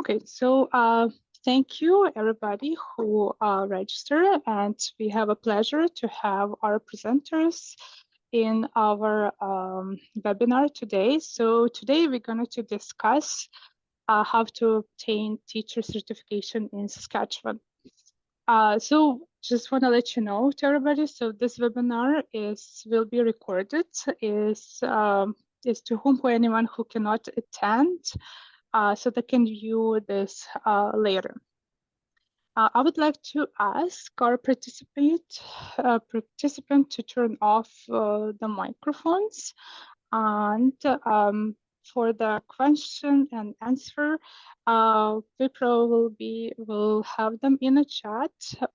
Okay, so thank you everybody who registered, and we have a pleasure to have our presenters in our webinar today. So today we're going to discuss how to obtain teacher certification in Saskatchewan. So just want to let you know to everybody, so this webinar will be recorded, is to anyone who cannot attend, so they can view this later. I would like to ask our participant to turn off the microphones, and for the question and answer, we probably will have them in a chat,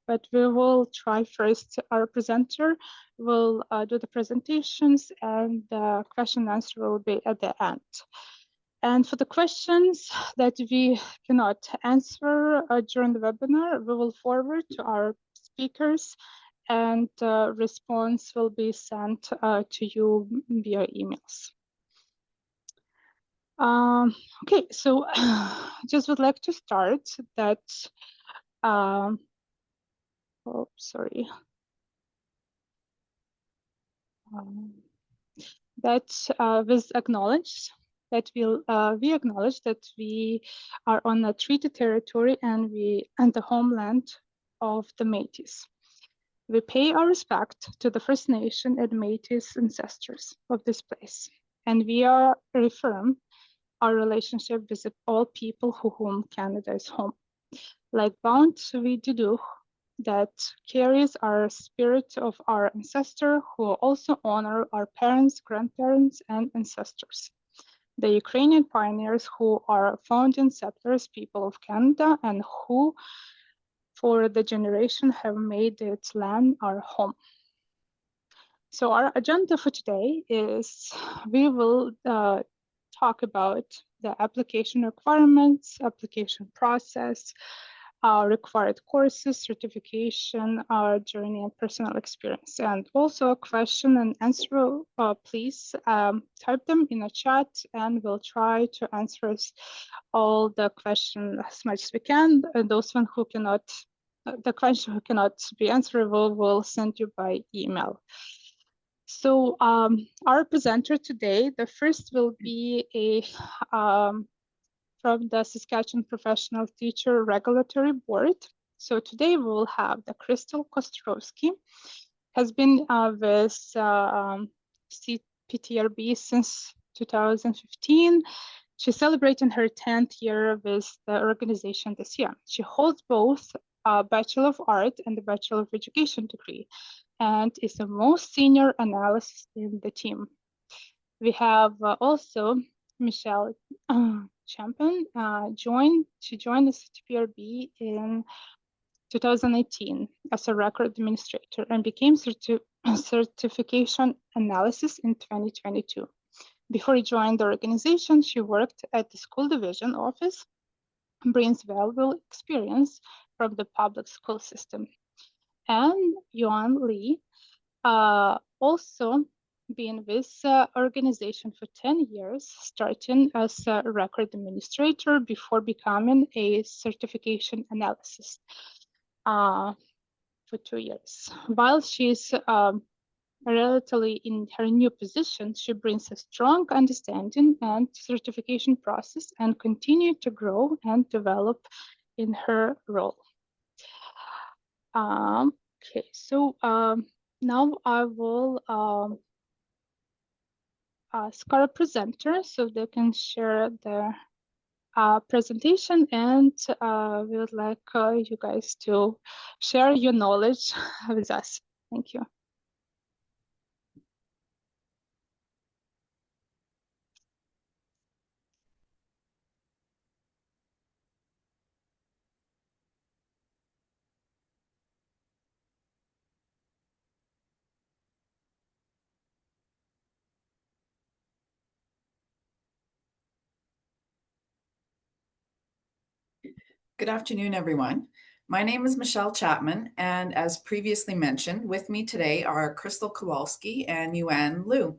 but we will try first. Our presenter will do the presentations, and the question and answer will be at the end. And for the questions that we cannot answer during the webinar, we will forward to our speakers, and response will be sent to you via emails. Okay, so just would like to start that, oh, sorry. Was acknowledged that we acknowledge that we are on a treaty territory and the homeland of the Métis. We pay our respect to the First Nation and Métis ancestors of this place, and we reaffirm our relationship with all people whom Canada is home. Like bound we do that carries our spirit of our ancestor, who also honor our parents, grandparents, and ancestors. The Ukrainian pioneers who are founding settlers, people of Canada, and who for the generation have made its land our home. So our agenda for today is we will talk about the application requirements, application process, required courses, certification, journey, and personal experience. And also a question and answer, please type them in a chat, and we'll try to answer all the questions as much as we can. And those one who cannot, the question who cannot be answerable, we'll send you by email. So our presenter today, the first will be from the Saskatchewan Professional Teacher Regulatory Board. So today we will have the Crystal Kostrovsky, has been with CPTRB since 2015. She's celebrating her 10th year with the organization this year. She holds both a Bachelor of Art and a Bachelor of Education degree, and is the most senior analyst in the team. We have also Michelle Champion. She joined the CPRB in 2018 as a record administrator and became certification analysis in 2022. Before joining the organization, she worked at the school division office, brings valuable experience from the public school system. And Yuan Li, also been with the organization for 10 years, starting as a record administrator before becoming a certification analyst for 2 years. While she's relatively in her new position, she brings a strong understanding and certification process and continue to grow and develop in her role. Okay, so now I will ask our presenter so they can share their presentation, and we would like you guys to share your knowledge with us. Thank you. Good afternoon, everyone. My name is Michelle Chapman, and as previously mentioned, with me today are Crystal Kowalski and Yuan Liu.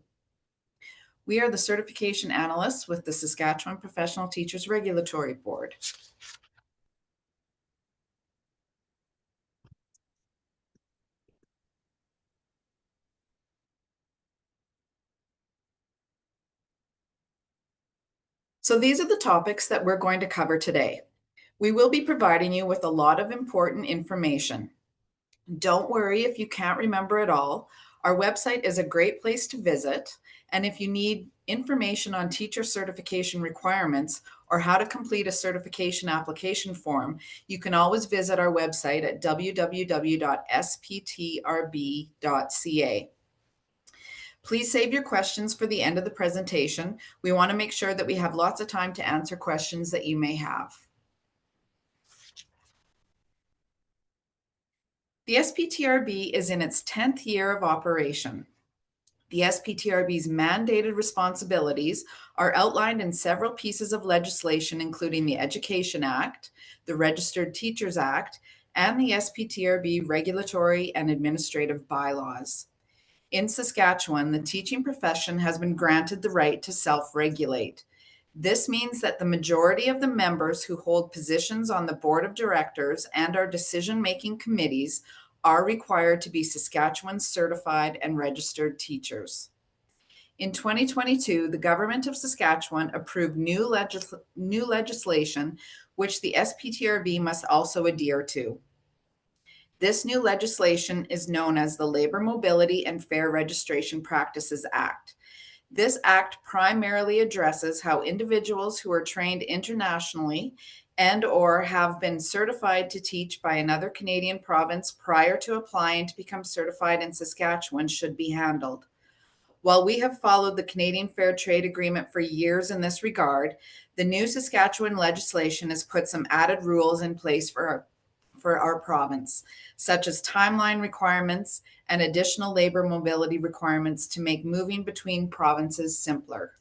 We are the certification analysts with the Saskatchewan Professional Teachers Regulatory Board. So these are the topics that we're going to cover today. We will be providing you with a lot of important information. Don't worry if you can't remember it all. Our website is a great place to visit. And if you need information on teacher certification requirements or how to complete a certification application form, you can always visit our website at www.sptrb.ca. Please save your questions for the end of the presentation. We want to make sure that we have lots of time to answer questions that you may have. The SPTRB is in its 10th year of operation. The SPTRB's mandated responsibilities are outlined in several pieces of legislation, including the Education Act, the Registered Teachers Act, and the SPTRB regulatory and administrative bylaws. In Saskatchewan, the teaching profession has been granted the right to self-regulate. This means that the majority of the members who hold positions on the board of directors and our decision-making committees are required to be Saskatchewan certified and registered teachers. In 2022, the government of Saskatchewan approved new legislation, which the SPTRB must also adhere to. This new legislation is known as the Labour Mobility and Fair Registration Practices Act. This act primarily addresses how individuals who are trained internationally and/or have been certified to teach by another Canadian province prior to applying to become certified in Saskatchewan should be handled. While we have followed the Canadian Fair Trade Agreement for years in this regard, the new Saskatchewan legislation has put some added rules in place for our province, such as timeline requirements and additional labor mobility requirements to make moving between provinces simpler.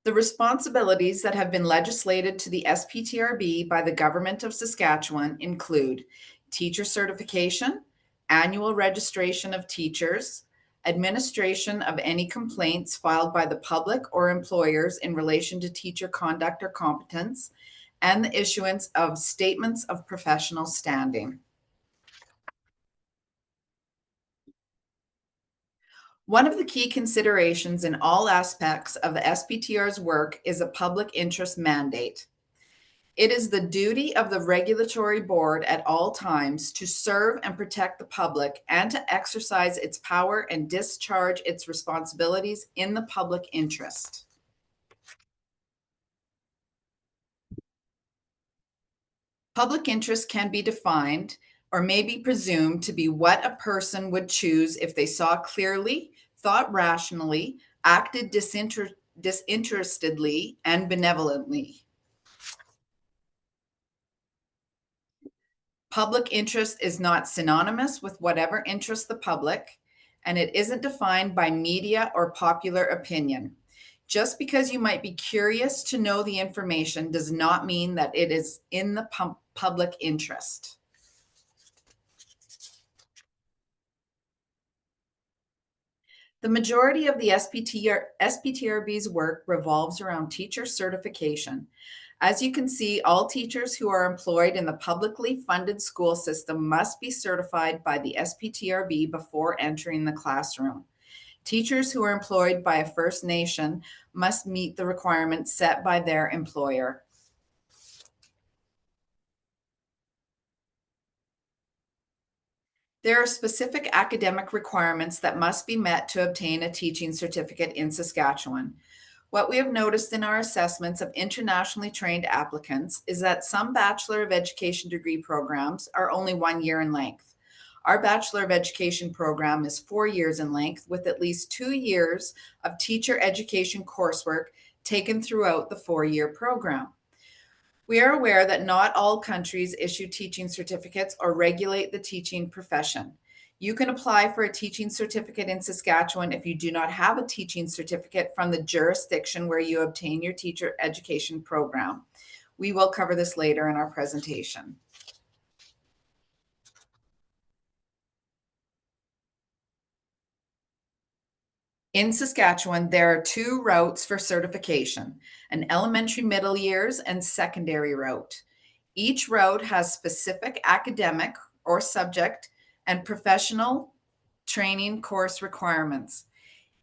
The responsibilities that have been legislated to the SPTRB by the Government of Saskatchewan include teacher certification, annual registration of teachers, administration of any complaints filed by the public or employers in relation to teacher conduct or competence, and the issuance of statements of professional standing. One of the key considerations in all aspects of the SPTR's work is a public interest mandate. It is the duty of the regulatory board at all times to serve and protect the public and to exercise its power and discharge its responsibilities in the public interest. Public interest can be defined or may be presumed to be what a person would choose if they saw clearly, thought rationally, acted disinterestedly, and benevolently. Public interest is not synonymous with whatever interests the public, and it isn't defined by media or popular opinion. Just because you might be curious to know the information does not mean that it is in the public interest. The majority of the SPTRB's work revolves around teacher certification. As you can see, all teachers who are employed in the publicly funded school system must be certified by the SPTRB before entering the classroom. Teachers who are employed by a First Nation must meet the requirements set by their employer. There are specific academic requirements that must be met to obtain a teaching certificate in Saskatchewan. What we have noticed in our assessments of internationally trained applicants is that some Bachelor of Education degree programs are only 1 year in length. Our Bachelor of Education program is 4 years in length with at least 2 years of teacher education coursework taken throughout the 4-year program. We are aware that not all countries issue teaching certificates or regulate the teaching profession. You can apply for a teaching certificate in Saskatchewan if you do not have a teaching certificate from the jurisdiction where you obtain your teacher education program. We will cover this later in our presentation. In Saskatchewan, there are 2 routes for certification, an elementary middle years and secondary route. Each route has specific academic or subject and professional training course requirements.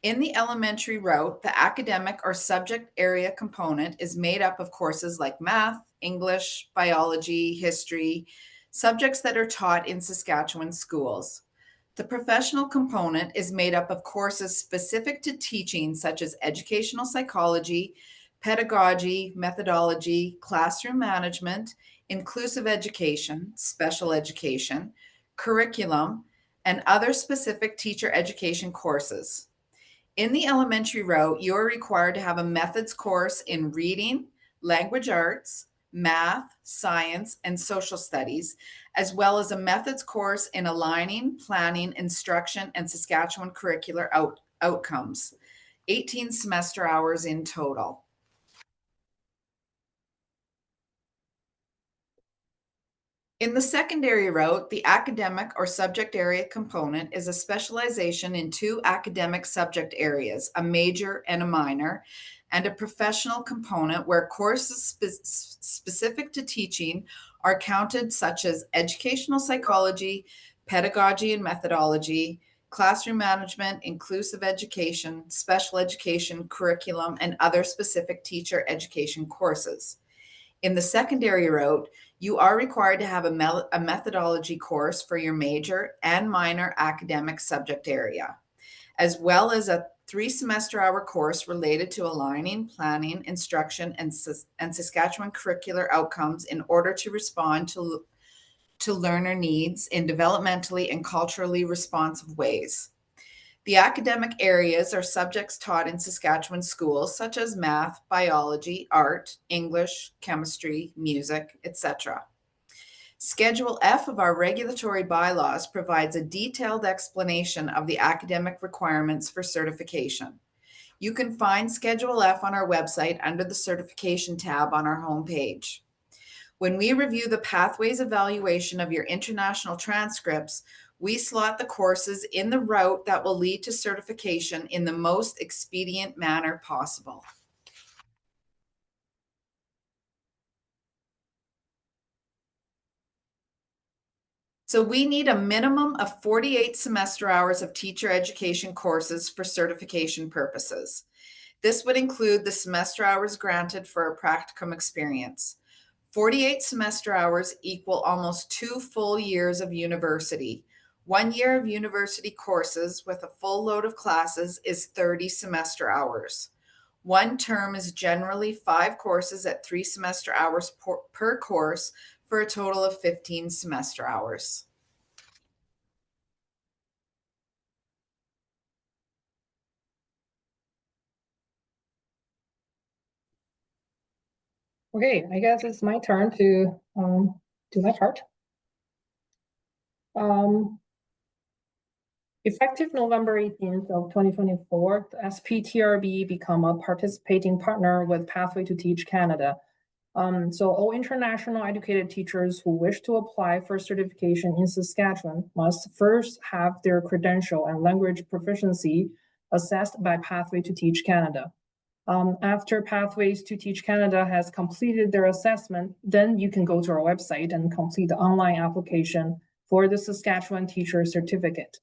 In the elementary route, the academic or subject area component is made up of courses like math, English, biology, history, subjects that are taught in Saskatchewan schools. The professional component is made up of courses specific to teaching, such as educational psychology, pedagogy, methodology, classroom management, inclusive education, special education, curriculum, and other specific teacher education courses. In the elementary route, you are required to have a methods course in reading, language arts, math, science, and social studies, as well as a methods course in aligning, planning, instruction, and Saskatchewan curricular outcomes, 18 semester hours in total. In the secondary route, the academic or subject area component is a specialization in 2 academic subject areas, a major and a minor, and a professional component where courses specific to teaching are counted, such as educational psychology, pedagogy and methodology, classroom management, inclusive education, special education, curriculum, and other specific teacher education courses. In the secondary route, you are required to have a methodology course for your major and minor academic subject area, as well as a 3 semester hour course related to aligning, planning, instruction, and Saskatchewan curricular outcomes in order to respond to learner needs in developmentally and culturally responsive ways. The academic areas are subjects taught in Saskatchewan schools, such as math, biology, art, English, chemistry, music, etc. Schedule F of our regulatory bylaws provides a detailed explanation of the academic requirements for certification. You can find Schedule F on our website under the Certification tab on our homepage. When we review the pathways evaluation of your international transcripts, we slot the courses in the route that will lead to certification in the most expedient manner possible. So we need a minimum of 48 semester hours of teacher education courses for certification purposes. This would include the semester hours granted for a practicum experience. 48 semester hours equal almost 2 full years of university. 1 year of university courses with a full load of classes is 30 semester hours. 1 term is generally 5 courses at 3 semester hours per course, for a total of 15 semester hours. Okay, I guess it's my turn to do my part. Effective November 18th of 2024, the SPTRB become a participating partner with Pathway to Teach Canada. So all international educated teachers who wish to apply for certification in Saskatchewan must first have their credential and language proficiency assessed by Pathway to Teach Canada. After Pathways to Teach Canada has completed their assessment, then you can go to our website and complete the online application for the Saskatchewan Teacher Certificate.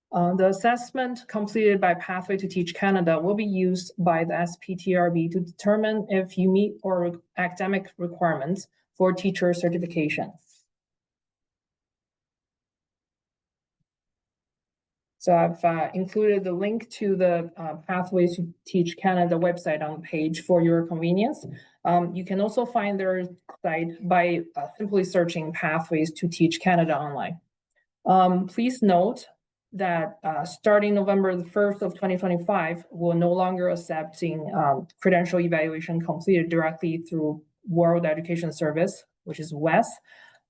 The assessment completed by Pathway to Teach Canada will be used by the SPTRB to determine if you meet our academic requirements for teacher certification. So I've included the link to the Pathways to Teach Canada website on the page for your convenience. You can also find their site by simply searching Pathways to Teach Canada online. Please note that starting November the 1st of 2025, we're no longer accepting credential evaluation completed directly through World Education Service, which is WES.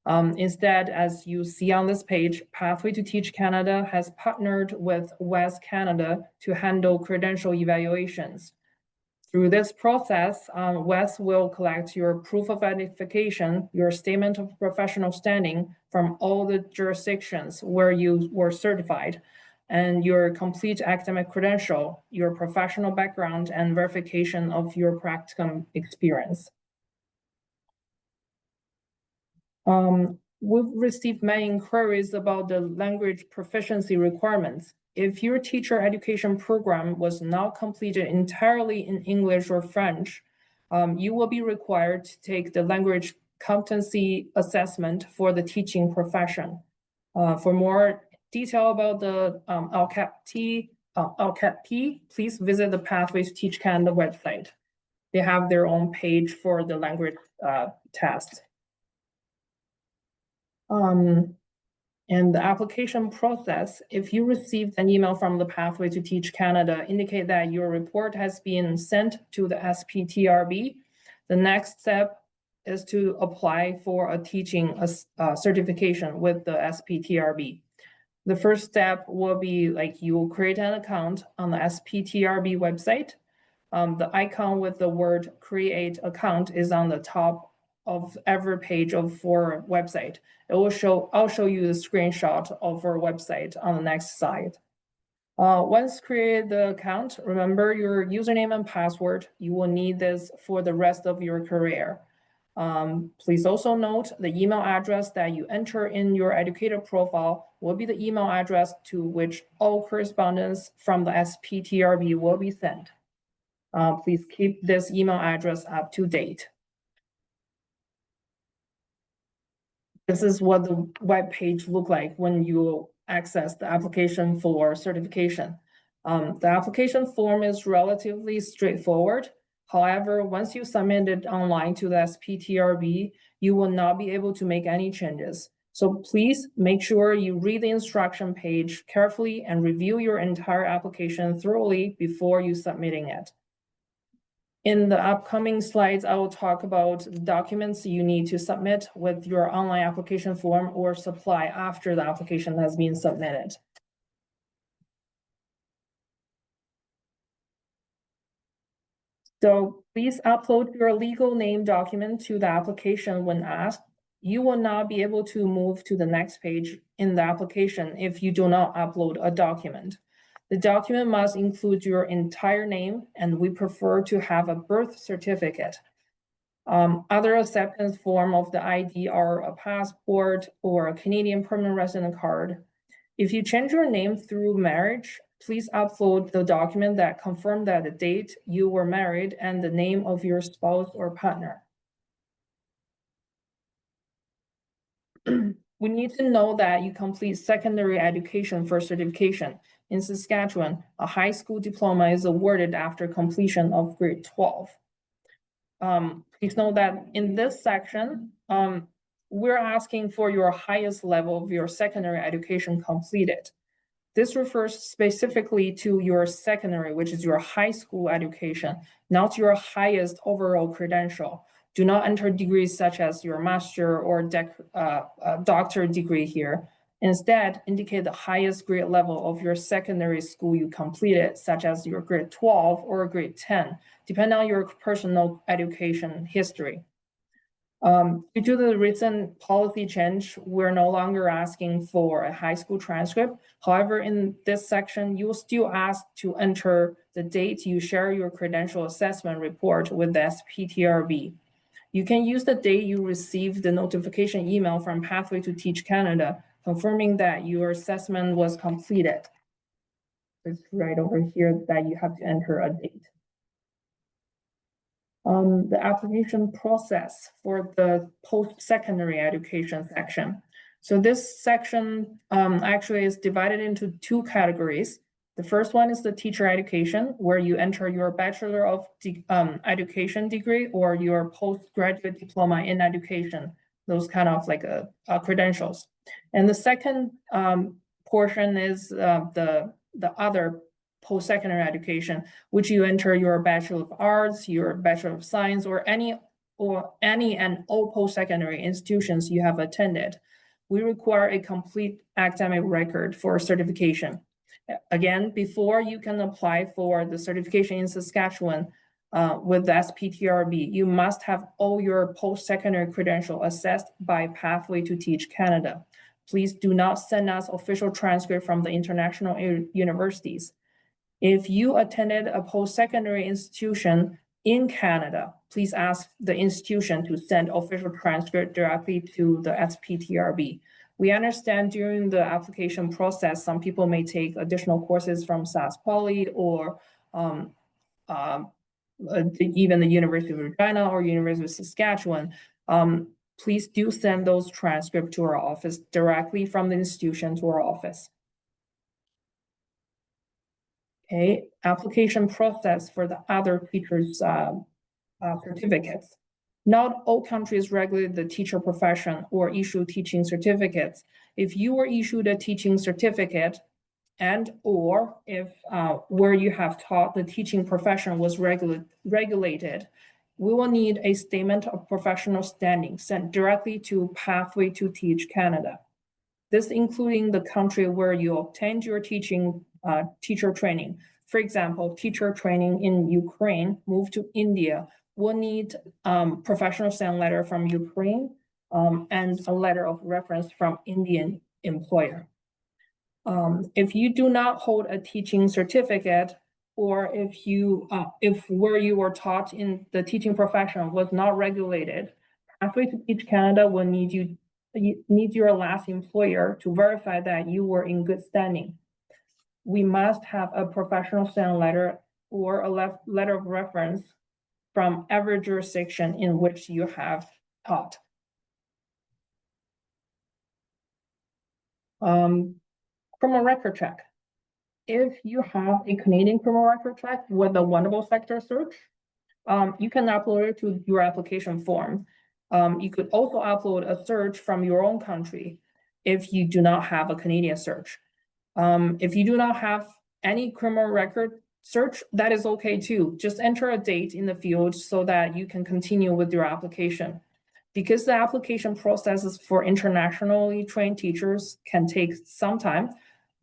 Instead, as you see on this page, Pathway to Teach Canada has partnered with WES Canada to handle credential evaluations. Through this process, WES will collect your proof of identification, your statement of professional standing from all the jurisdictions where you were certified. and your complete academic credential, your professional background, and verification of your practicum experience. We've received many inquiries about the language proficiency requirements. If your teacher education program was not completed entirely in English or French, you will be required to take the language competency assessment for the teaching profession. For more detail about the LCAP-P, please visit the Pathways to Teach Canada website. They have their own page for the language test. And the application process, if you received an email from the Pathway to Teach Canada, indicate that your report has been sent to the SPTRB. The next step is to apply for a teaching certification with the SPTRB. The first step will be like you will create an account on the SPTRB website. The icon with the word create account is on the top of every page of our website. It will show, I'll show you the screenshot of our website on the next slide. Once created the account, remember your username and password. You will need this for the rest of your career. Please also note the email address that you enter in your educator profile will be the email address to which all correspondence from the SPTRB will be sent. Please keep this email address up to date. This is what the web page look like when you access the application for certification. The application form is relatively straightforward. However, once you submit it online to the SPTRB, you will not be able to make any changes. So please make sure you read the instruction page carefully and review your entire application thoroughly before you submitting it. In the upcoming slides, I will talk about the documents you need to submit with your online application form or supply after the application has been submitted. So please upload your legal name document to the application when asked. You will not be able to move to the next page in the application if you do not upload a document. The document must include your entire name, and we prefer to have a birth certificate. Other acceptance form of the ID are a passport or a Canadian permanent resident card. If you change your name through marriage, please upload the document that confirms that the date you were married and the name of your spouse or partner. We need to know that you complete secondary education for certification. In Saskatchewan, a high school diploma is awarded after completion of grade 12. Please note that in this section, we're asking for your highest level of your secondary education completed. This refers specifically to your secondary, which is your high school education, not your highest overall credential. Do not enter degrees such as your master or doctorate degree here. Instead, indicate the highest grade level of your secondary school you completed, such as your grade 12 or grade 10, depending on your personal education history. Due to the recent policy change, we're no longer asking for a high school transcript. However, in this section, you will still ask to enter the date you share your credential assessment report with the SPTRB. You can use the date you received the notification email from Pathway to Teach Canada, confirming that your assessment was completed. It's right over here that you have to enter a date. The application process for the post-secondary education section. So this section actually is divided into two categories. The first one is the teacher education, where you enter your Bachelor of Education degree or your postgraduate diploma in education, those kind of like credentials. And the second portion is the other post-secondary education, which you enter your Bachelor of Arts, your Bachelor of Science, or any and all post-secondary institutions you have attended. We require a complete academic record for certification. Again, before you can apply for the certification in Saskatchewan with the SPTRB, you must have all your post-secondary credential assessed by Pathway to Teach Canada. Please do not send us official transcript from the international universities. If you attended a post-secondary institution in Canada, please ask the institution to send official transcript directly to the SPTRB. We understand during the application process, some people may take additional courses from SAS Poly or even the University of Regina or University of Saskatchewan. Please do send those transcripts to our office directly from the institution to our office. Okay, application process for the other teachers' certificates. Not all countries regulate the teacher profession or issue teaching certificates. If you were issued a teaching certificate and or if where you have taught the teaching profession was regulated, we will need a statement of professional standing sent directly to Pathway to Teach Canada. This including the country where you obtained your teacher training. For example, teacher training in Ukraine, moved to India, will need professional stand letter from Ukraine and a letter of reference from Indian employer. If you do not hold a teaching certificate, or if where you were taught in the teaching profession was not regulated, Pathway to Teach Canada will need your last employer to verify that you were in good standing. We must have a professional stand letter or a letter of reference from every jurisdiction in which you have taught. Criminal record check. If you have a Canadian criminal record check with a Wonderful sector search, you can upload it to your application form. You could also upload a search from your own country if you do not have a Canadian search. If you do not have any criminal record search, that is okay too. Just enter a date in the field so that you can continue with your application. Because the application processes for internationally trained teachers can take some time,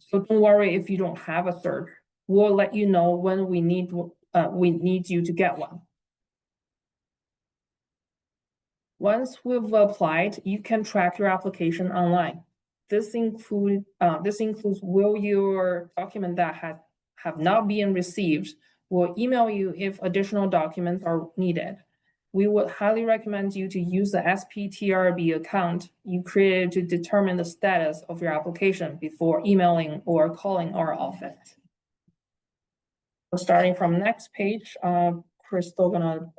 so don't worry if you don't have a search. We'll let you know when we need you to get one. Once we've applied, you can track your application online. This includes will your document that have not been received will email you if additional documents are needed. We would highly recommend you to use the SPTRB account you created to determine the status of your application before emailing or calling our office. So starting from next page, Crystal gonna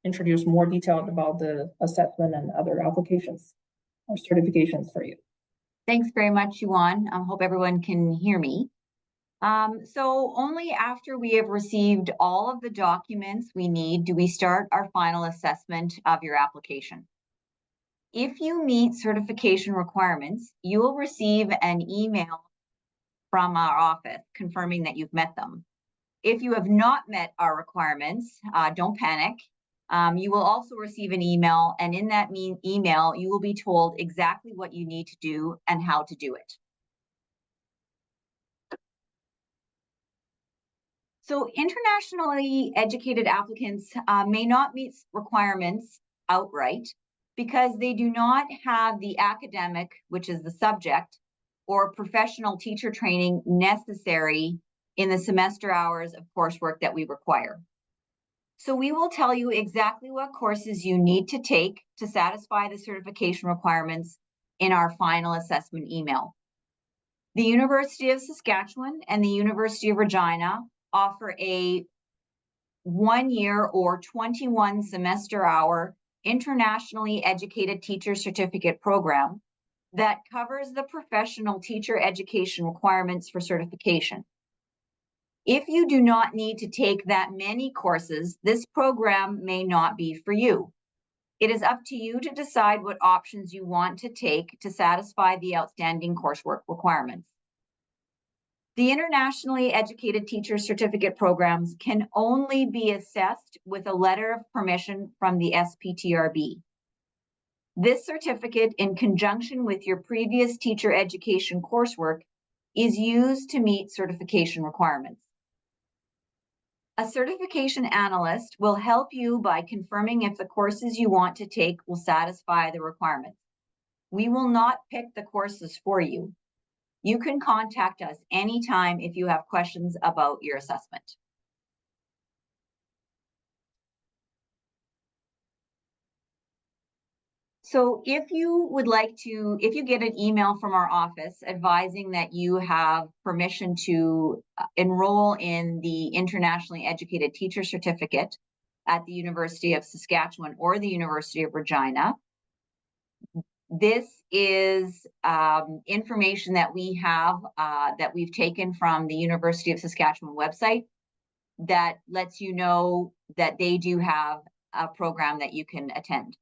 introduce more detail about the assessment and other applications or certifications for you. Thanks very much, Yuan. I hope everyone can hear me. So only after we have received all of the documents we need do we start our final assessment of your application. If you meet certification requirements, you will receive an email from our office confirming that you've met them. If you have not met our requirements, don't panic. You will also receive an email, and in that email, you will be told exactly what you need to do and how to do it. So internationally educated applicants may not meet requirements outright because they do not have the academic, which is the subject, or professional teacher training necessary in the semester hours of coursework that we require. So we will tell you exactly what courses you need to take to satisfy the certification requirements in our final assessment email. The University of Saskatchewan and the University of Regina offer a 1-year or 21 semester hour internationally educated teacher certificate program that covers the professional teacher education requirements for certification. If you do not need to take that many courses, this program may not be for you. It is up to you to decide what options you want to take to satisfy the outstanding coursework requirements. The internationally educated teacher certificate programs can only be assessed with a letter of permission from the SPTRB. This certificate, in conjunction with your previous teacher education coursework, is used to meet certification requirements. A certification analyst will help you by confirming if the courses you want to take will satisfy the requirements. We will not pick the courses for you. You can contact us anytime if you have questions about your assessment. So if you get an email from our office advising that you have permission to enroll in the Internationally Educated Teacher Certificate at the University of Saskatchewan or the University of Regina, this is information that we have that we've taken from the University of Saskatchewan website that lets you know that they do have a program that you can attend.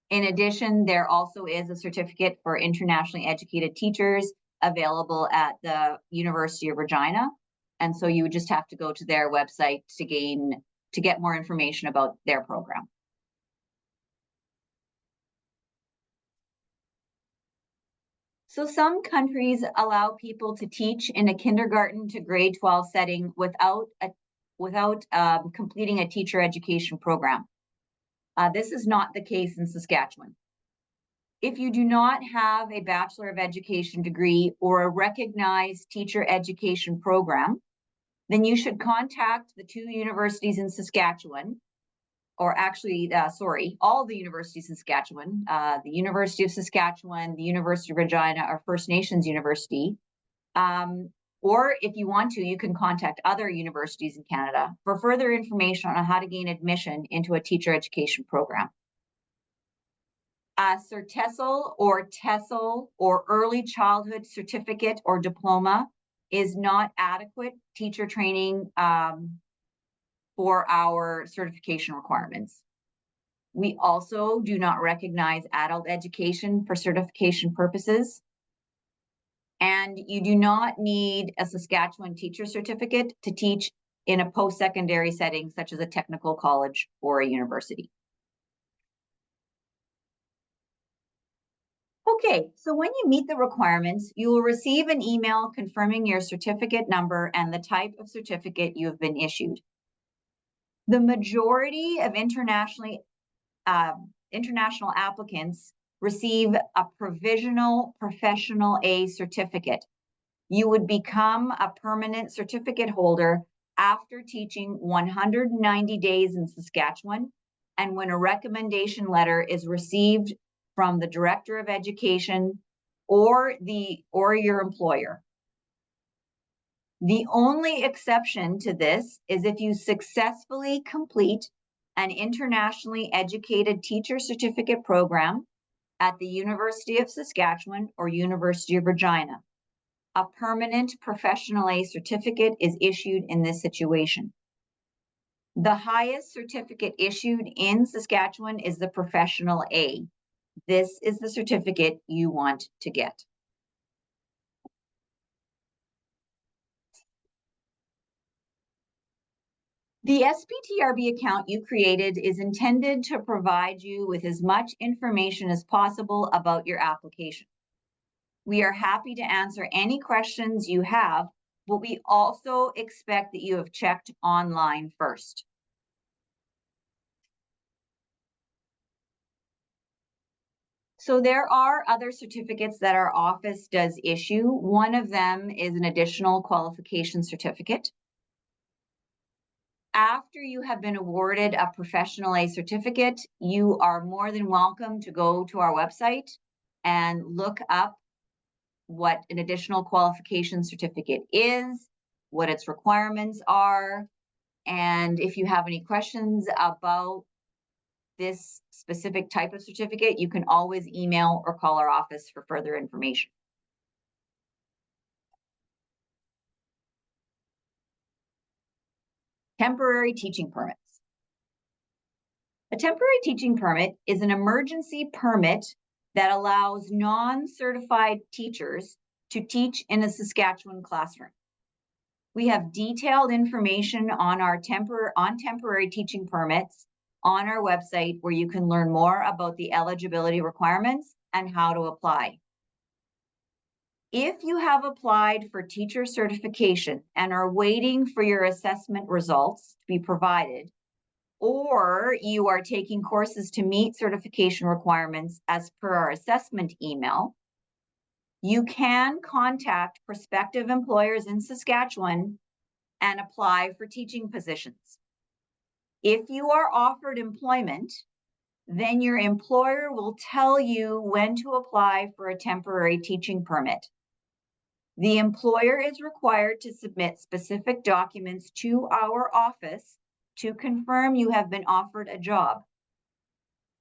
In addition, there also is a certificate for internationally educated teachers available at the University of Regina. And so you would just have to go to their website to get more information about their program. So some countries allow people to teach in a kindergarten to grade 12 setting without completing a teacher education program. This is not the case in Saskatchewan. If you do not have a Bachelor of Education degree or a recognized teacher education program, then you should contact the two universities in Saskatchewan, or actually, all the universities in Saskatchewan, the University of Saskatchewan, the University of Regina, or First Nations University. Or if you want to, you can contact other universities in Canada for further information on how to gain admission into a teacher education program. A CERTESL or TESOL or Early Childhood Certificate or Diploma is not adequate teacher training for our certification requirements. We also do not recognize adult education for certification purposes. And you do not need a Saskatchewan teacher certificate to teach in a post-secondary setting, such as a technical college or a university. Okay, so when you meet the requirements, you will receive an email confirming your certificate number and the type of certificate you have been issued. The majority of international applicants receive a provisional professional A certificate. You would become a permanent certificate holder after teaching 190 days in Saskatchewan and when a recommendation letter is received from the Director of Education or your employer. The only exception to this is if you successfully complete an internationally educated teacher certificate program at the University of Saskatchewan or University of Regina. A permanent professional A certificate is issued in this situation. The highest certificate issued in Saskatchewan is the professional A. This is the certificate you want to get. The SPTRB account you created is intended to provide you with as much information as possible about your application. We are happy to answer any questions you have, but we also expect that you have checked online first. So there are other certificates that our office does issue. One of them is an additional qualification certificate. After you have been awarded a professional A certificate, you are more than welcome to go to our website and look up what an additional qualification certificate is, what its requirements are, and if you have any questions about this specific type of certificate, you can always email or call our office for further information. Temporary teaching permits. A temporary teaching permit is an emergency permit that allows non-certified teachers to teach in a Saskatchewan classroom. We have detailed information on our temporary teaching permits on our website where you can learn more about the eligibility requirements and how to apply. If you have applied for teacher certification and are waiting for your assessment results to be provided, or you are taking courses to meet certification requirements as per our assessment email, you can contact prospective employers in Saskatchewan and apply for teaching positions. If you are offered employment, then your employer will tell you when to apply for a temporary teaching permit. The employer is required to submit specific documents to our office to confirm you have been offered a job.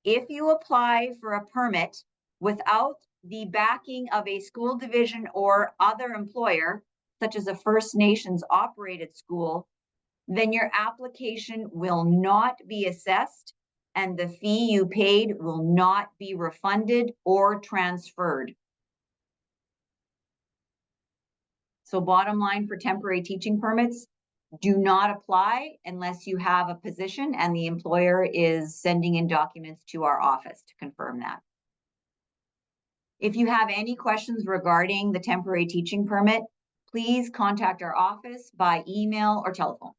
If you apply for a permit without the backing of a school division or other employer, such as a First Nations operated school, then your application will not be assessed and the fee you paid will not be refunded or transferred. So bottom line for temporary teaching permits, do not apply unless you have a position and the employer is sending in documents to our office to confirm that. If you have any questions regarding the temporary teaching permit, please contact our office by email or telephone.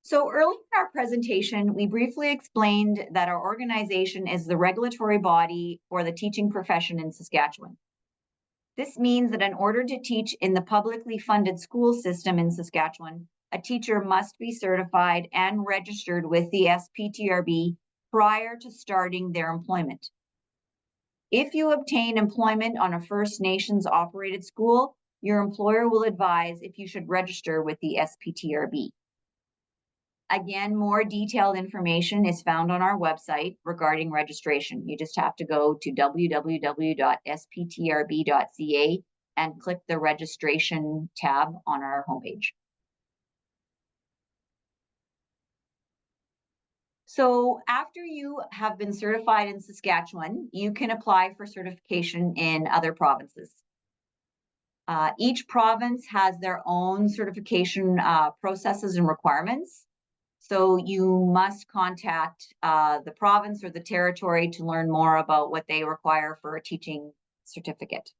So early in our presentation, we briefly explained that our organization is the regulatory body for the teaching profession in Saskatchewan. This means that in order to teach in the publicly funded school system in Saskatchewan, a teacher must be certified and registered with the SPTRB prior to starting their employment. If you obtain employment on a First Nations operated school, your employer will advise if you should register with the SPTRB. Again, more detailed information is found on our website regarding registration. You just have to go to www.sptrb.ca and click the registration tab on our homepage. So after you have been certified in Saskatchewan, you can apply for certification in other provinces. Each province has their own certification processes and requirements. So you must contact the province or the territory to learn more about what they require for a teaching certificate.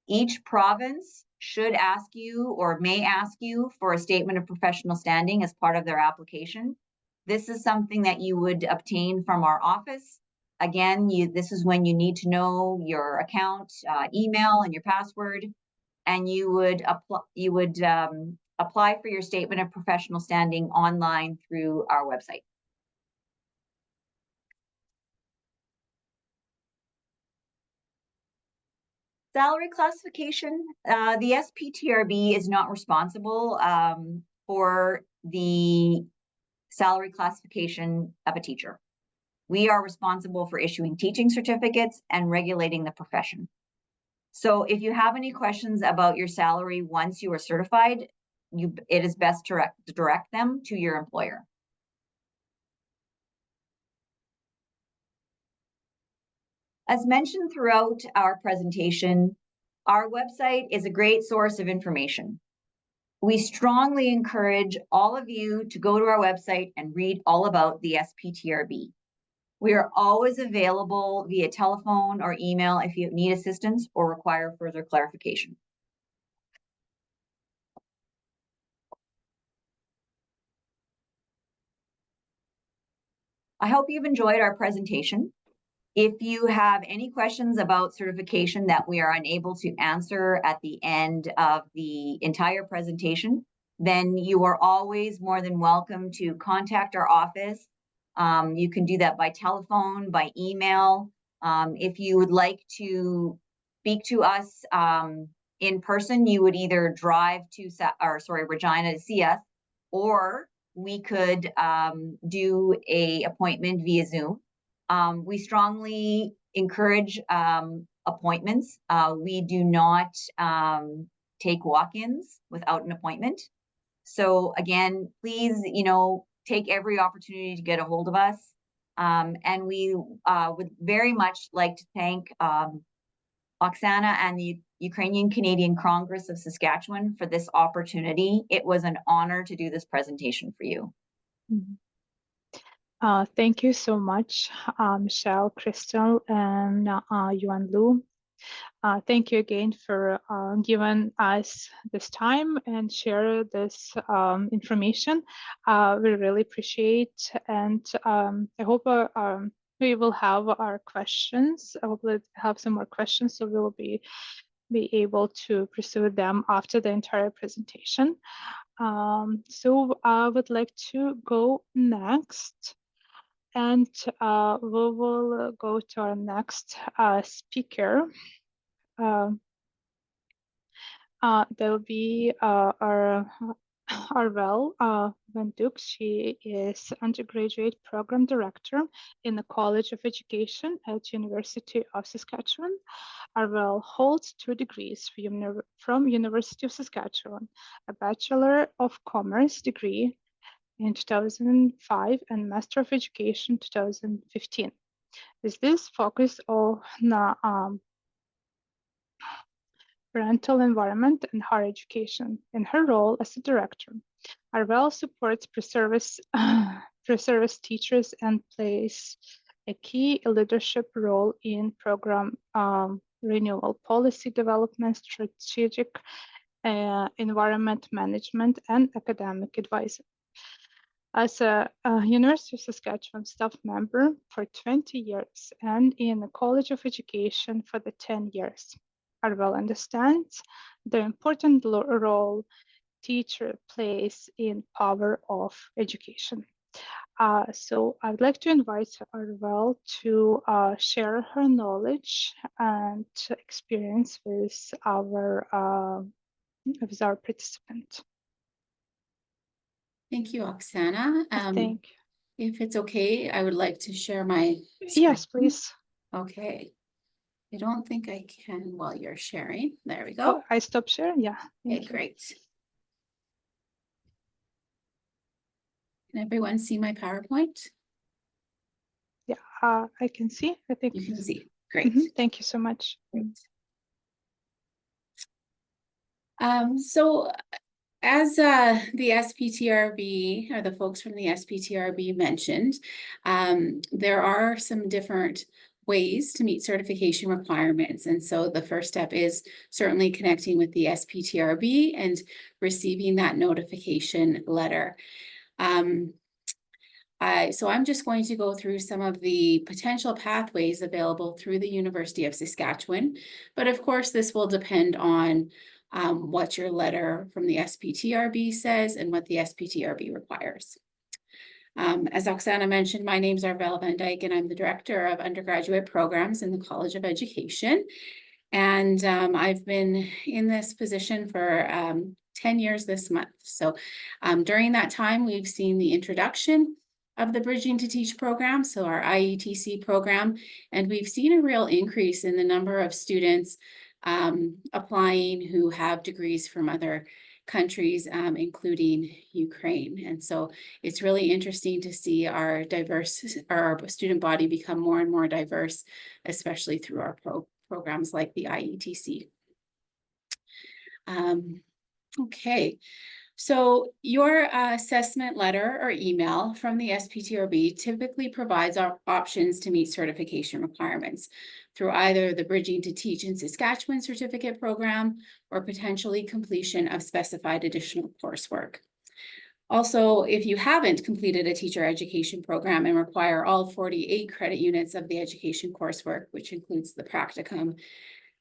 Each province should ask you or may ask you for a statement of professional standing as part of their application. This is something that you would obtain from our office. Again, this is when you need to know your account, email, and your password, and you would apply for your statement of professional standing online through our website. Salary classification, the SPTRB is not responsible for the salary classification of a teacher. We are responsible for issuing teaching certificates and regulating the profession. So if you have any questions about your salary once you are certified, it is best to direct them to your employer. As mentioned throughout our presentation, our website is a great source of information. We strongly encourage all of you to go to our website and read all about the SPTRB. We are always available via telephone or email if you need assistance or require further clarification. I hope you've enjoyed our presentation. If you have any questions about certification that we are unable to answer at the end of the entire presentation, then you are always more than welcome to contact our office. You can do that by telephone, by email. If you would like to speak to us in person, you would either drive to Regina to see us, or we could do an appointment via Zoom. We strongly encourage appointments. We do not take walk-ins without an appointment. So again, please, take every opportunity to get a hold of us. And we would very much like to thank Oksana and the Ukrainian Canadian Congress of Saskatchewan for this opportunity. It was an honor to do this presentation for you. Thank you so much, Michelle, Crystal, and Yuan Lu. Thank you again for giving us this time and share this information. We really appreciate, and I hope we will have our questions. I hope we'll have some more questions, so we will be able to pursue them after the entire presentation. So I would like to go next, and we will go to our next speaker. There'll be Arvel Van Duk. She is undergraduate program director in the College of Education at University of Saskatchewan. Arvel holds 2 degrees from University of Saskatchewan, a Bachelor of Commerce degree in 2005 and Master of Education 2015. With this focus on parental environment and higher education. In her role as a director, Arvel supports pre-service teachers and plays a key leadership role in program renewal, policy development, strategic environment management, and academic advisor. As a University of Saskatchewan staff member for 20 years and in the College of Education for the 10 years. Arvel understands the important role teacher plays in power of education. So I'd like to invite Arvel to share her knowledge and experience with our participant. Thank you, Oksana. Thank you. If it's okay, I would like to share my screen. Yes, please. Okay. I don't think I can while you're sharing. There we Oh, go. I stopped sharing. Yeah. Okay, great. Can everyone see my PowerPoint? Yeah, I can see. I think You can see. Great. Thank you so much. Great. So as the SPTRB or the folks from the SPTRB mentioned, there are some different ways to meet certification requirements. And so the first step is certainly connecting with the SPTRB and receiving that notification letter. So I'm just going to go through some of the potential pathways available through the University of Saskatchewan. But of course, this will depend on what your letter from the SPTRB says and what the SPTRB requires. As Oksana mentioned, my name's Arvel Van Dyke, and I'm the Director of Undergraduate Programs in the College of Education. And I've been in this position for 10 years this month. So during that time, we've seen the introduction of the Bridging to Teach program, so our IETC program, and we've seen a real increase in the number of students applying who have degrees from other countries, including Ukraine. And so it's really interesting to see our student body become more and more diverse, especially through our programs like the IETC. Okay. So your assessment letter or email from the SPTRB typically provides our options to meet certification requirements through either the Bridging to Teach in Saskatchewan certificate program or potentially completion of specified additional coursework. Also, if you haven't completed a teacher education program and require all 48 credit units of the education coursework, which includes the practicum,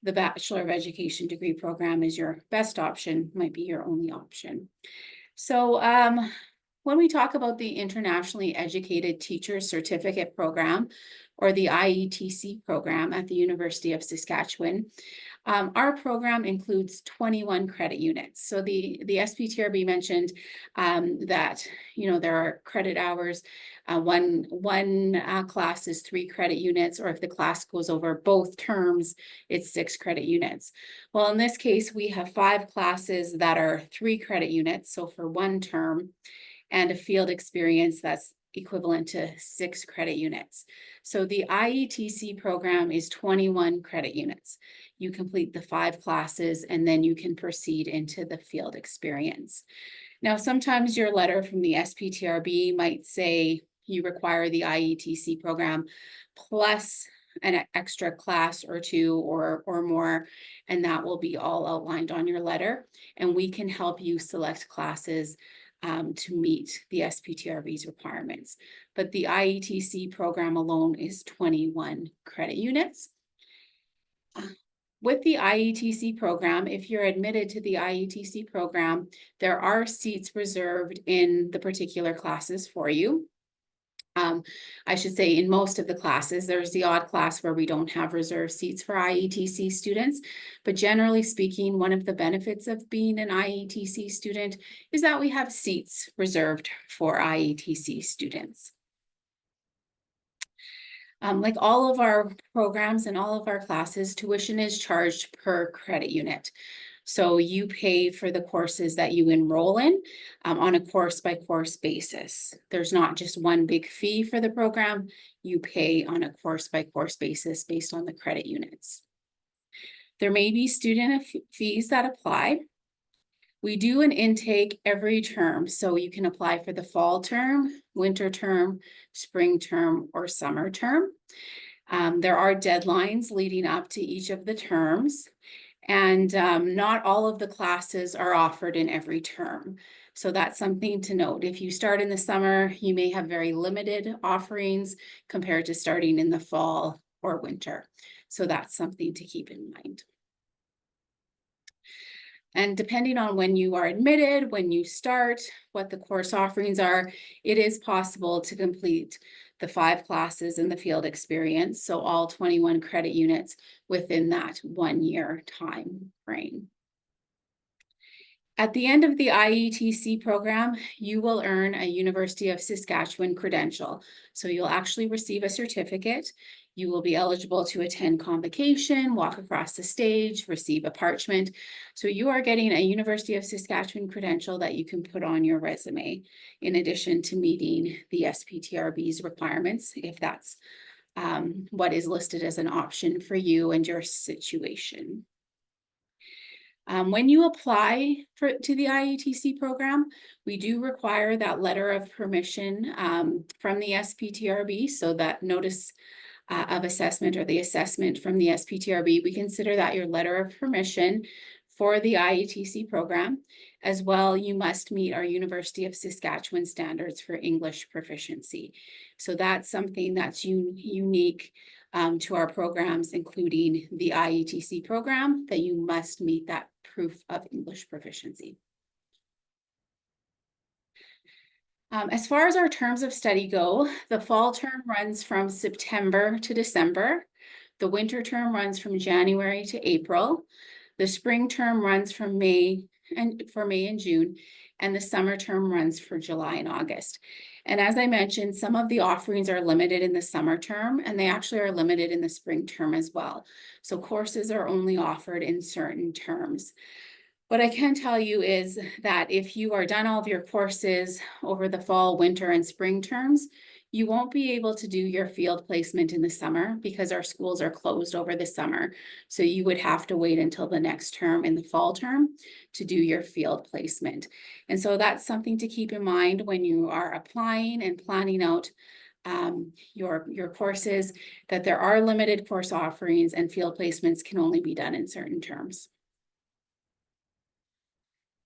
the Bachelor of Education degree program is your best option, might be your only option. So when we talk about the Internationally Educated Teacher Certificate Program, or the IETC program at the University of Saskatchewan, our program includes 21 credit units. So the SPTRB mentioned that, you know, there are credit hours. One class is 3 credit units, or if the class goes over both terms, it's 6 credit units. Well, in this case, we have 5 classes that are 3 credit units, so for 1 term, and a field experience that's equivalent to 6 credit units. So the IETC program is 21 credit units. You complete the 5 classes and then you can proceed into the field experience. Now, sometimes your letter from the SPTRB might say you require the IETC program plus an extra class or two or more, and that will be all outlined on your letter. And we can help you select classes to meet the SPTRB's requirements. But the IETC program alone is 21 credit units. With the IETC program, if you're admitted to the IETC program, there are seats reserved in the particular classes for you. I should say in most of the classes. There's the odd class where we don't have reserved seats for IETC students, but generally speaking, one of the benefits of being an IETC student is that we have seats reserved for IETC students. Like all of our programs and all of our classes, tuition is charged per credit unit. So you pay for the courses that you enroll in on a course-by-course basis. There's not just one big fee for the program. You pay on a course-by-course basis based on the credit units. There may be student fees that apply. We do an intake every term, so you can apply for the fall term, winter term, spring term, or summer term. There are deadlines leading up to each of the terms, and not all of the classes are offered in every term. So that's something to note. If you start in the summer, you may have very limited offerings compared to starting in the fall or winter. So that's something to keep in mind. And depending on when you are admitted, when you start, what the course offerings are, it is possible to complete the 5 classes in the field experience, so all 21 credit units within that 1-year time frame. At the end of the IETC program, you will earn a University of Saskatchewan credential. So you'll actually receive a certificate. You will be eligible to attend convocation, walk across the stage, receive a parchment. So you are getting a University of Saskatchewan credential that you can put on your resume, in addition to meeting the SPTRB's requirements, if that's what is listed as an option for you and your situation. When you apply to the IETC program, we do require that letter of permission from the SPTRB, so that notice of assessment or the assessment from the SPTRB, we consider that your letter of permission for the IETC program. As well, you must meet our University of Saskatchewan standards for English proficiency. So that's something that's unique to our programs, including the IETC program, that you must meet that proof of English proficiency. As far as our terms of study go, the fall term runs from September to December. The winter term runs from January to April. The spring term runs from May and June, and the summer term runs for July and August. And as I mentioned, some of the offerings are limited in the summer term, and they actually are limited in the spring term as well. So courses are only offered in certain terms. What I can tell you is that if you are done all of your courses over the fall, winter, and spring terms, you won't be able to do your field placement in the summer because our schools are closed over the summer. So you would have to wait until the next term in the fall term to do your field placement. And so that's something to keep in mind when you are applying and planning out your courses, that there are limited course offerings and field placements can only be done in certain terms.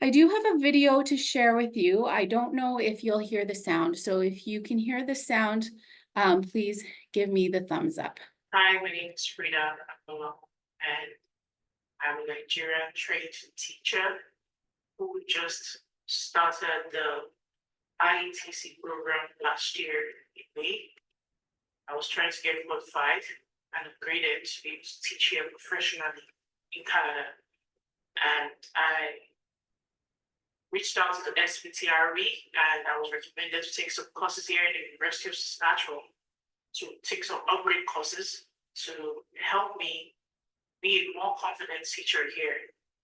I do have a video to share with you. I don't know if you'll hear the sound. So if you can hear the sound, please give me the thumbs up. Hi, my name is Frida Akolo, and I'm a Nigerian trained teacher who just started the IETC program last year in May. I was trying to get qualified and upgraded to be able to teach here professionally in Canada. And I reached out to the SPTRB, and I was recommended to take some courses here in the University of Saskatchewan, to take some upgrade courses to help me be a more confident teacher here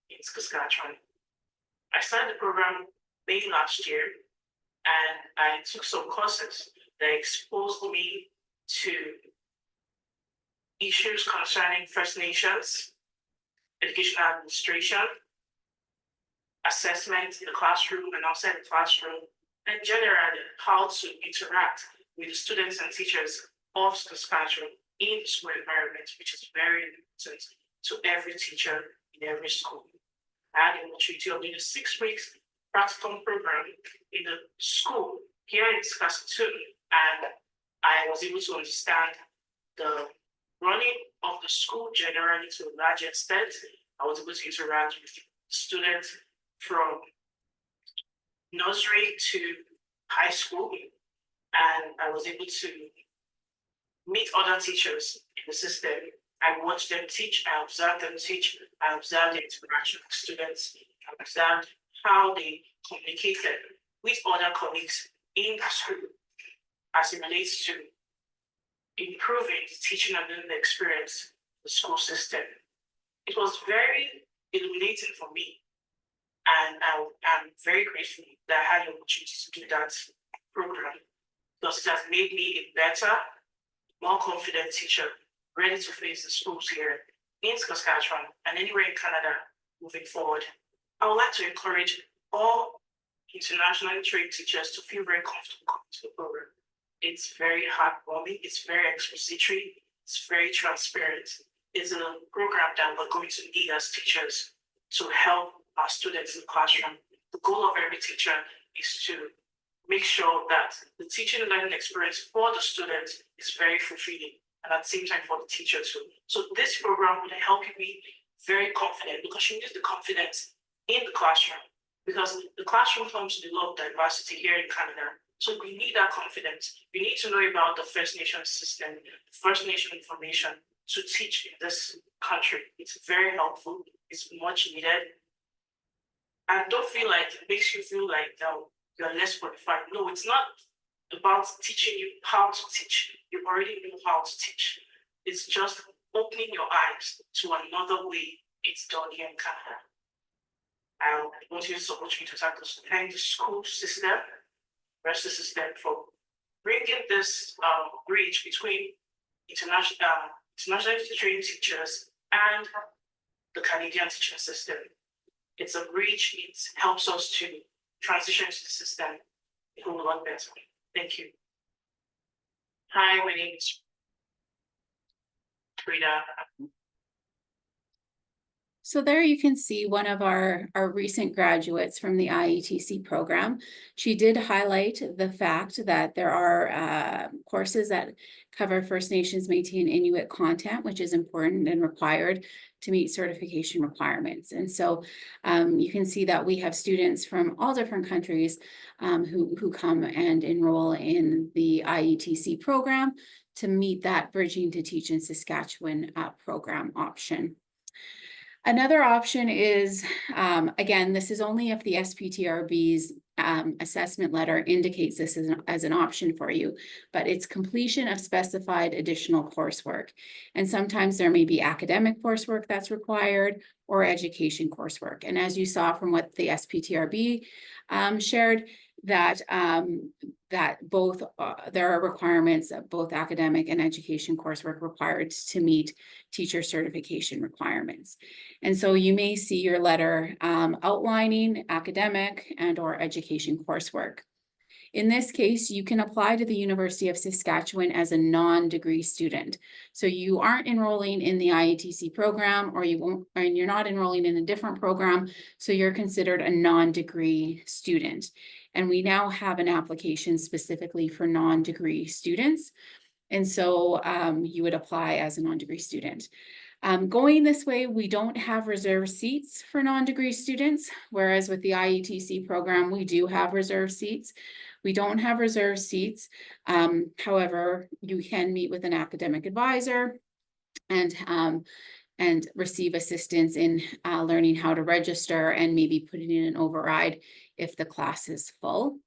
in Saskatchewan. I started the program May last year, and I took some courses that exposed me to issues concerning First Nations, educational administration, assessment in the classroom and outside the classroom, and generally how to interact with the students and teachers of Saskatchewan. in the school environment, which is very important to every teacher in every school. I had the opportunity of doing a 6 weeks practicum program in a school here in Caskachevani, and I was able to understand the running of the school generally to a large extent. I was able to interact with students from nursery to high school, and I was able to meet other teachers in the system. I watched them teach, I observed them teach, I observed the interaction with students, I observed how they communicated with other colleagues in the school as it relates to improving the teaching and learning experience in the school system. It was very illuminating for me, and I'm very grateful that I had the opportunity to do that program, because it has made me a better, more confident teacher, ready to face the schools here in Saskatchewan and anywhere in Canada moving forward. I would like to encourage all internationally trained teachers to feel very comfortable coming to the program. It's very heartwarming, it's very expository, it's very transparent. It's a program that we're going to need as teachers to help our students in the classroom. The goal of every teacher is to make sure that the teaching and learning experience for the student is very fulfilling, and at the same time for the teacher too. So this program will help you be very confident, because you need the confidence in the classroom, because the classroom comes with a lot of diversity here in Canada. So we need that confidence. We need to know about the First Nation system, First Nation information to teach in this country. It's very helpful. It's much needed. And don't feel like it makes you feel like you're less qualified. No, it's not about teaching you how to teach. You already know how to teach. It's just opening your eyes to another way it's done here in Canada. I want to use this opportunity to thank the school system, the rest of the system, for bringing this bridge between internationally trained teachers and the Canadian teaching system. It's a bridge. It helps us to transition to the system a whole lot better. Thank you. Hi, my name is Frida. So there you can see one of our recent graduates from the IETC program. She did highlight the fact that there are courses that cover First Nations, Métis, and Inuit content, which is important and required to meet certification requirements. And so you can see that we have students from all different countries who come and enroll in the IETC program to meet that Bridging to Teach in Saskatchewan program option. Another option is, again, this is only if the SPTRB's assessment letter indicates this as an option for you, but it's completion of specified additional coursework. And sometimes there may be academic coursework that's required or education coursework. And as you saw from what the SPTRB shared, that both there are requirements of both academic and education coursework required to meet teacher certification requirements. And so you may see your letter outlining academic and or education coursework. In this case, you can apply to the University of Saskatchewan as a non-degree student. So you aren't enrolling in the IETC program, or you're not enrolling in a different program, so you're considered a non-degree student. And we now have an application specifically for non-degree students. And so you would apply as a non-degree student. Going this way, we don't have reserved seats for non-degree students, whereas with the IETC program, we do have reserved seats. We don't have reserved seats. However, you can meet with an academic advisor and receive assistance in learning how to register and maybe putting in an override if the class is full.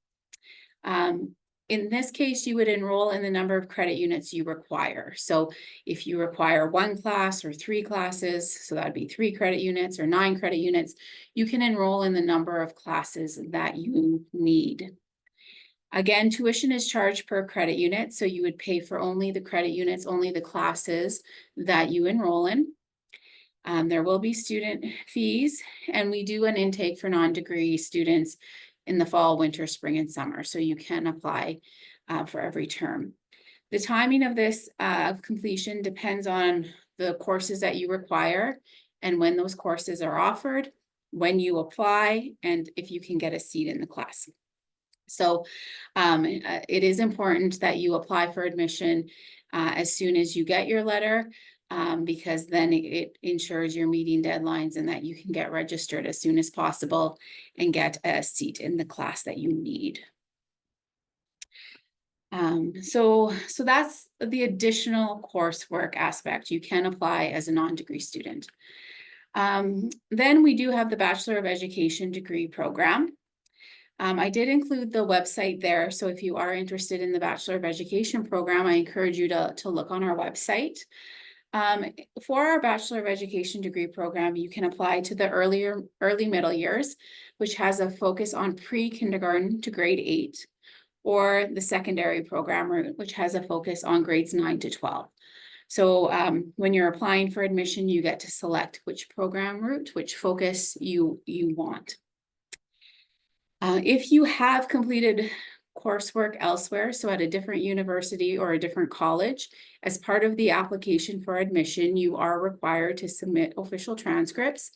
In this case, you would enroll in the number of credit units you require. So if you require 1 class or 3 classes, so that'd be 3 credit units or 9 credit units, you can enroll in the number of classes that you need. Again, tuition is charged per credit unit, so you would pay for only the credit units, only the classes that you enroll in. There will be student fees, and we do an intake for non-degree students in the fall, winter, spring, and summer, so you can apply for every term. The timing of this completion depends on the courses that you require and when those courses are offered, when you apply, and if you can get a seat in the class. So it is important that you apply for admission as soon as you get your letter, because then it ensures you're meeting deadlines and that you can get registered as soon as possible and get a seat in the class that you need. So that's the additional coursework aspect. You can apply as a non-degree student. Then we do have the Bachelor of Education degree program. I did include the website there, so if you are interested in the Bachelor of Education program, I encourage you to look on our website. For our Bachelor of Education degree program, you can apply to the early middle years, which has a focus on pre-kindergarten to grade 8, or the secondary program route, which has a focus on grades 9 to 12. So when you're applying for admission, you get to select which program route, which focus you want. If you have completed coursework elsewhere, so at a different university or a different college, as part of the application for admission, you are required to submit official transcripts,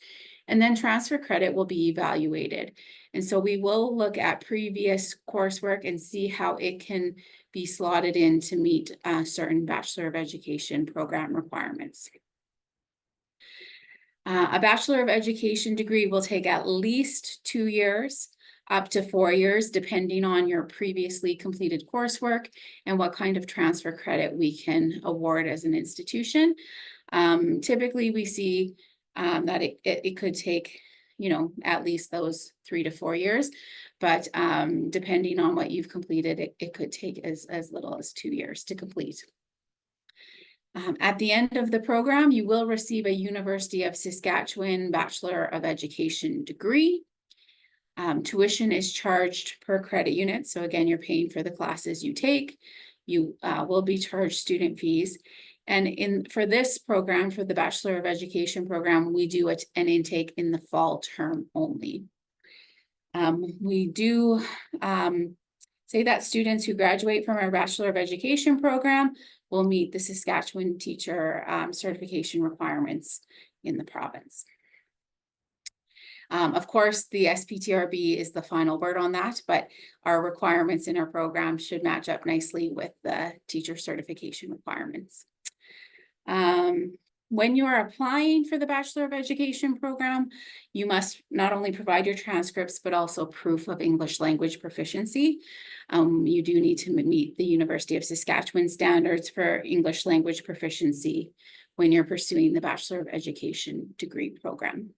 and then transfer credit will be evaluated. And so we will look at previous coursework and see how it can be slotted in to meet certain Bachelor of Education program requirements. A Bachelor of Education degree will take at least 2 years, up to 4 years, depending on your previously completed coursework and what kind of transfer credit we can award as an institution. Typically, we see that it could take, at least those 3 to 4 years, but depending on what you've completed, it could take as little as 2 years to complete. At the end of the program, you will receive a University of Saskatchewan Bachelor of Education degree. Tuition is charged per credit unit. So again, you're paying for the classes you take. You will be charged student fees. And for this program, for the Bachelor of Education program, we do an intake in the fall term only. We do say that students who graduate from our Bachelor of Education program will meet the Saskatchewan teacher certification requirements in the province. Of course, the SPTRB is the final word on that, but our requirements in our program should match up nicely with the teacher certification requirements. When you are applying for the Bachelor of Education program, you must not only provide your transcripts, but also proof of English language proficiency. You do need to meet the University of Saskatchewan standards for English language proficiency when you're pursuing the Bachelor of Education degree program.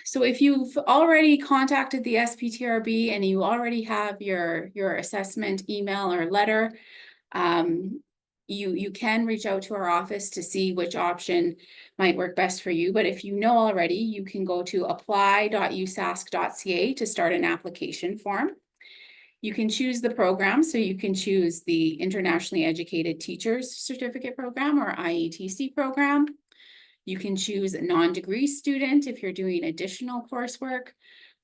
So if you've already contacted the SPTRB and you already have your assessment email or letter, you can reach out to our office to see which option might work best for you. But if you know already, you can go to apply.usask.ca to start an application form. You can choose the program, so you can choose the Internationally Educated Teachers Certificate Program or IETC program. You can choose a non-degree student if you're doing additional coursework,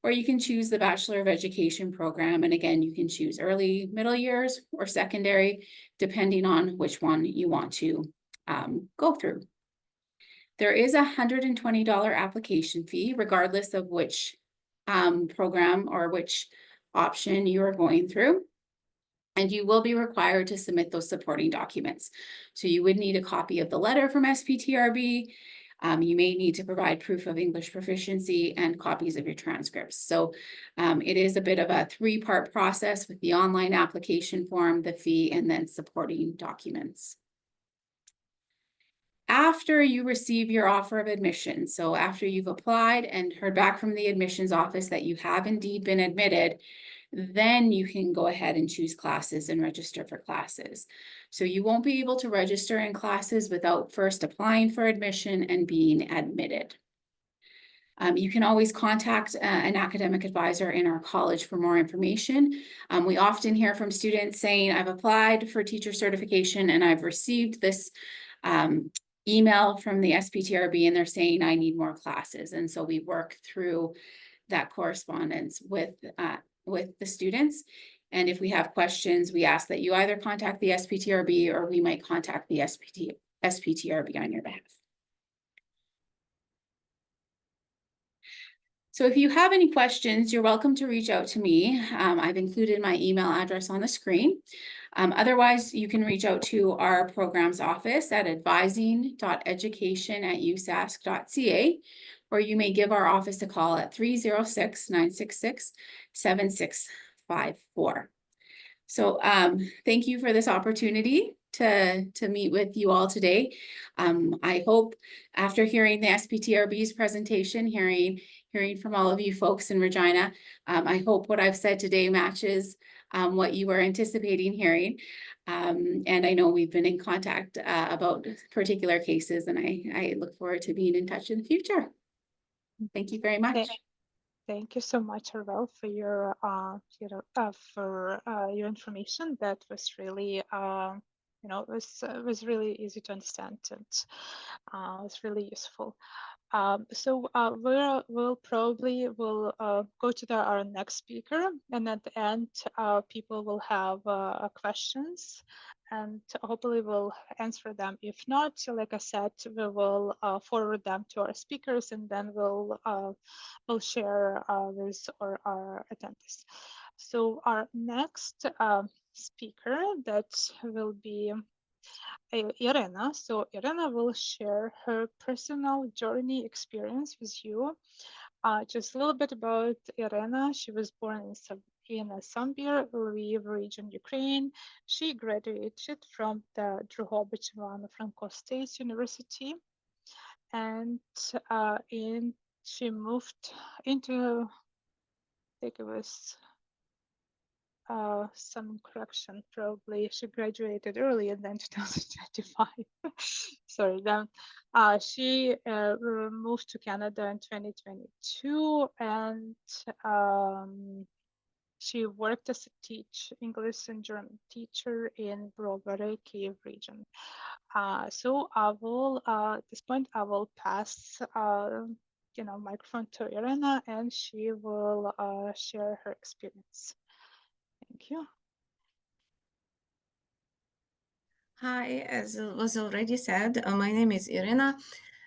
or you can choose the Bachelor of Education program. And again, you can choose early middle years or secondary, depending on which one you want to go through. There is a $120 application fee, regardless of which program or which option you are going through. And you will be required to submit those supporting documents. So you would need a copy of the letter from SPTRB. You may need to provide proof of English proficiency and copies of your transcripts. So it is a bit of a 3-part process with the online application form, the fee, and then supporting documents. After you receive your offer of admission, so after you've applied and heard back from the admissions office that you have indeed been admitted, then you can go ahead and choose classes and register for classes. So you won't be able to register in classes without first applying for admission and being admitted. You can always contact an academic advisor in our college for more information. We often hear from students saying, I've applied for teacher certification and I've received this email from the SPTRB and they're saying I need more classes. And so we work through that correspondence with the students. And if we have questions, we ask that you either contact the SPTRB or we might contact the SPTRB on your behalf. So if you have any questions, you're welcome to reach out to me. I've included my email address on the screen. Otherwise, you can reach out to our programs office at advising.education@usask.ca, or you may give our office a call at 306-966-7654. So thank you for this opportunity to meet with you all today. I hope after hearing the SPTRB's presentation, hearing from all of you folks in Regina, I hope what I've said today matches what you were anticipating hearing. And I know we've been in contact about particular cases, and I look forward to being in touch in the future. Thank you very much. Thank you so much, Arvel, for your information. That was really, it was really easy to understand, and was really useful. So we'll probably go to our next speaker, and at the end, people will have questions, and hopefully we'll answer them. If not, like I said, we will forward them to our speakers, and then we'll share with our attendees. So our next speaker, that will be Irena. So Irena will share her personal journey experience with you. Just a little bit about Irena. She was born in Sambyr, Lviv region, Ukraine. She graduated from the Запрошуємо Franco State University, and she moved into, I think it was some correction, probably she graduated earlier than 2025. Sorry, then she moved to Canada in 2022, and she worked as a English and German teacher in Brovary, Kyiv region. So I will, at this point, I will pass microphone to Irena, and she will share her experience. Thank you. Hi, as was already said, my name is Irena.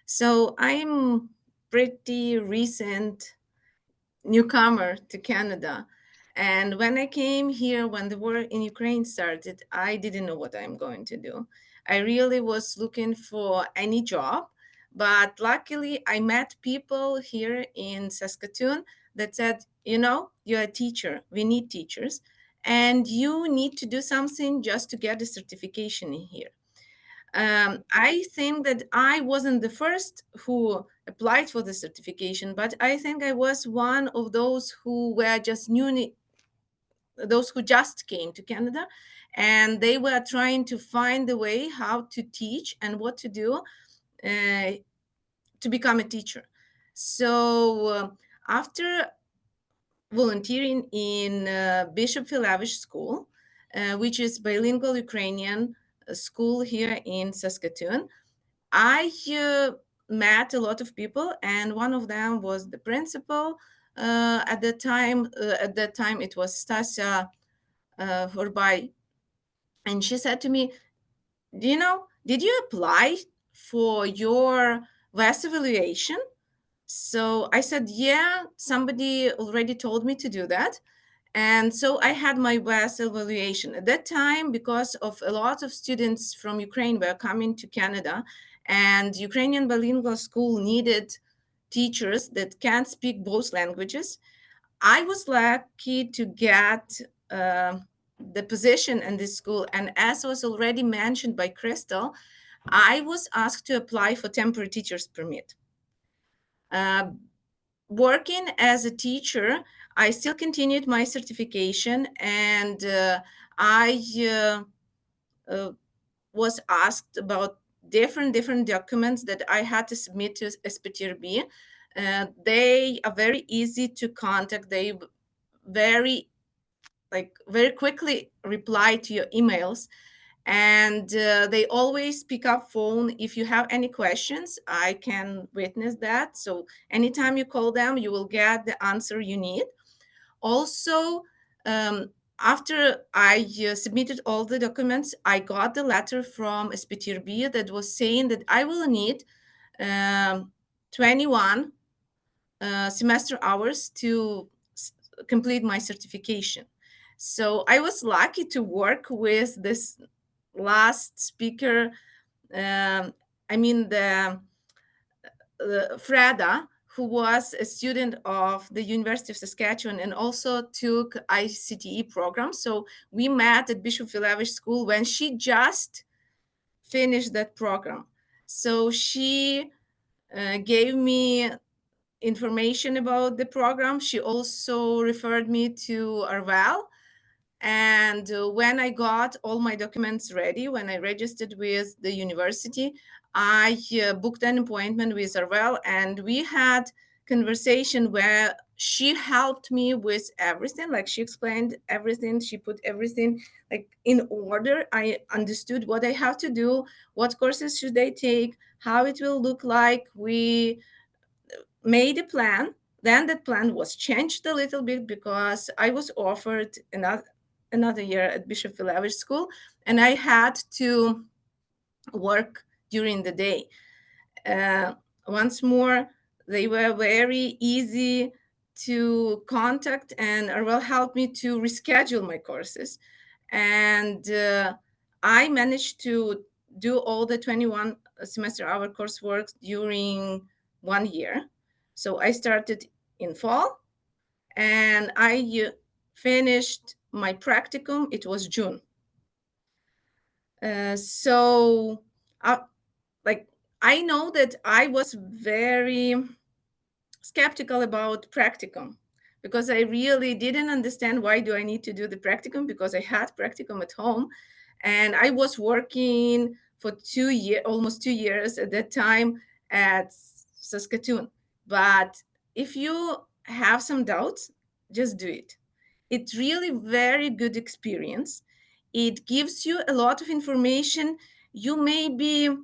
So I'm pretty recent newcomer to Canada. And when I came here, when the war in Ukraine started, I didn't know what I'm going to do. I really was looking for any job, but luckily I met people here in Saskatoon that said, you're a teacher, we need teachers, and you need to do something just to get a certification in here. I think that I wasn't the first who applied for the certification, but I think I was one of those who were just those who just came to Canada, and they were trying to find the way how to teach and what to do to become a teacher. So after volunteering in Bishop Filavish School, which is bilingual Ukrainian school here in Saskatoon, I met a lot of people, and one of them was the principal. At that time, it was Stasia Horbai, and she said to me, did you apply for your VES evaluation? So I said, yeah, somebody already told me to do that. And so I had my VES evaluation. At that time, because of a lot of students from Ukraine were coming to Canada, and Ukrainian bilingual school needed teachers that can speak both languages, I was lucky to get the position in this school. And as was already mentioned by Crystal, I was asked to apply for temporary teacher's permit. Working as a teacher, I still continued my certification, and I was asked about different documents that I had to submit to SPTRB. They are very easy to contact. They very quickly reply to your emails, and they always pick up phone if you have any questions. I can witness that. So anytime you call them, you will get the answer you need. Also, after I submitted all the documents, I got the letter from SPTRB that was saying that I will need 21 semester hours to complete my certification. So I was lucky to work with this last speaker. I mean, the Freda, who was a student of the University of Saskatchewan and also took ICTE program. So we met at Bishop Philavish School when she just finished that program. So she gave me information about the program. She also referred me to Arval. And when I got all my documents ready, when I registered with the university, I booked an appointment with Arvel, and we had conversation where she helped me with everything. Like, she explained everything. She put everything like in order. I understood what I have to do, what courses should I take, how it will look like. We made a plan. Then that plan was changed a little bit because I was offered another year at Bishop Philavish School, and I had to work during the day. Once more, they were very easy to contact, and Arvel helped me to reschedule my courses. And I managed to do all the 21 semester hour coursework during 1 year. So I started in fall, and I finished my practicum. It was June. Like, I know that I was very skeptical about practicum because I really didn't understand why do I need to do the practicum, because I had practicum at home, and I was working for almost 2 years at that time at Saskatoon. But if you have some doubts, just do it. It's really very good experience. It gives you a lot of information you maybe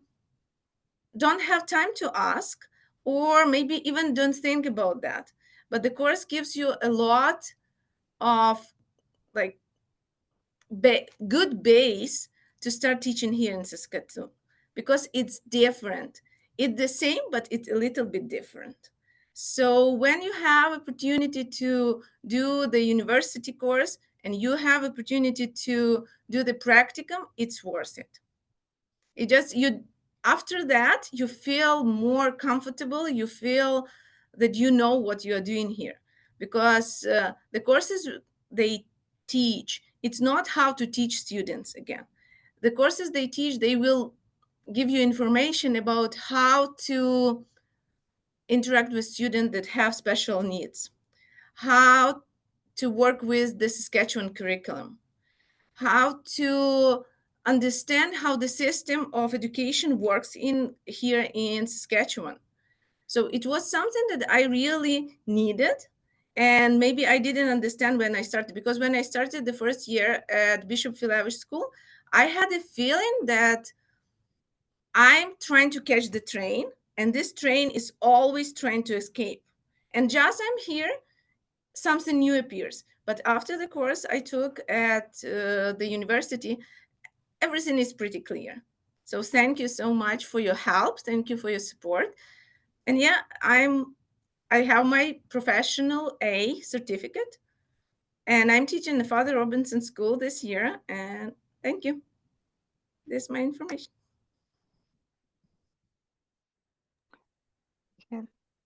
don't have time to ask, or maybe even don't think about that. But the course gives you a lot of like good base to start teaching here in Saskatoon, because it's different. It's the same, but it's a little bit different. So when you have opportunity to do the university course and you have opportunity to do the practicum, it's worth it. After that, you feel more comfortable. You feel that you know what you are doing here, because the courses they teach, it's not how to teach students again. The courses they teach, they will give you information about how to interact with students that have special needs, how to work with the Saskatchewan curriculum, how to understand how the system of education works here in Saskatchewan. So it was something that I really needed, and maybe I didn't understand when I started, because when I started the first year at Bishop Philavish School, I had a feeling that I'm trying to catch the train, and this train is always trying to escape. And just I'm here, something new appears. But after the course I took at the university, everything is pretty clear. So thank you so much for your help. Thank you for your support. And yeah, I have my professional A certificate, and I'm teaching the Father Robinson School this year. And thank you. This is my information.